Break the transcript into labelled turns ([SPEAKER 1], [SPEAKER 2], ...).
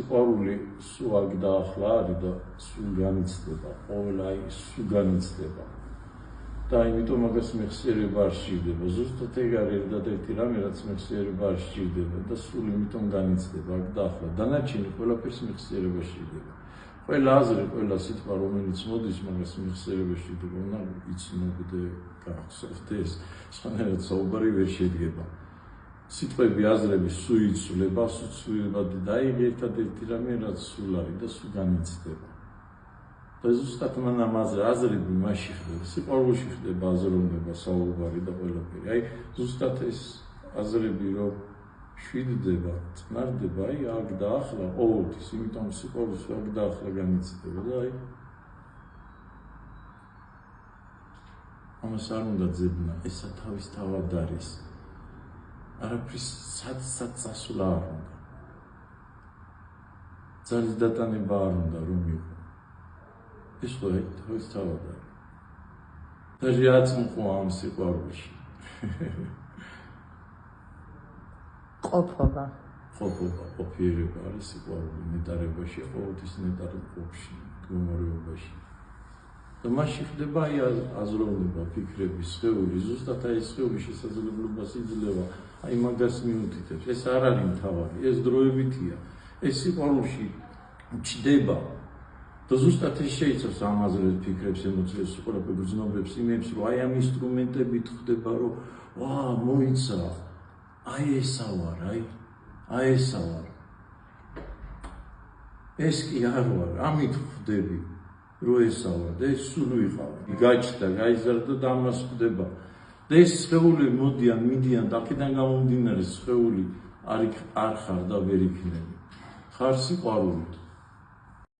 [SPEAKER 1] სიყვარული სულ აქ დაახლა არის და სულ განიცდება, ყოველ სულ განიცდება. და იმიტომ მაგას მეხსიერება არ სჭირდება. ზუსტად ეგ არის ერთადერთი რამე, რაც მეხსიერება არ სჭირდება და სულ იმიტომ განიცდება აქ დაახლა. დანარჩენი ყველაფერს მეხსიერება სჭირდება. ყველა აზრი, ყველა სიტყვა, რომელიც მოდის, მაგას მეხსიერება სჭირდება. უნდა იცნობდე, გახსოვდეს, სხვანაირად საუბარი ვერ შედგება. სიტყვები, აზრები სულ იცვლება, სუცვლებად და აი ერთადერთი რამე, რაც სულ არის და სულ განიცდება. და ზუსტად მან ამაზე აზრები მასში ხდება, სიყვარულში ხდება აზროვნება, საუბარი და ყველაფერი. აი ზუსტად ეს აზრები რომ შვიდდება, წნარდება, აი აქ დაახლა ყოველთვის, იმიტომ სიყვარულში აქ დაახლა განიცდება და აი ამას არ უნდა ძებნა, ესა თავის თავად არის. არაფრის სად წასვლა არ უნდა. ძალის დატანება არ უნდა რომ იყო. ეს ხო თავის თავად არის. და რაც მყვა ამ სიყვარულში.
[SPEAKER 2] ყოფობა,
[SPEAKER 1] ყოფიერება არის სიყვარული ნეტარებაში, ყოველთვის ნეტარ ყოფში, მდგომარეობაში. და მასში ხდება აი აზროვნება, ფიქრები, სხეული, ზუსტად აი სხეული შესაძლებლობას იძლევა, აი მაგას მიუთითებს. ეს არ არის მთავარი, ეს დროებითია. ეს სიყვარულში ჩდება და ზუსტად ეს შეიცავს ამ აზრებს, ფიქრებს, ემოციებს, ყველაფერ გრძნობებს, იმებს, რომ აი ამ ინსტრუმენტებით ხდება, რომ ვა, მოიცა, აი ესა ვარ, აი ესა ვარ. ეს კი არ ვარ, ამით ხდები, რომ ესა ვარ და ეს სულ ვიყავი. გაჩნდა, გაიზარდა და ამას ხდება. და ეს სხეული მიდიან და აქედან გამომდინარე სხეული არ ხარ და ვერ იქნები. ხარ სიყვარულით.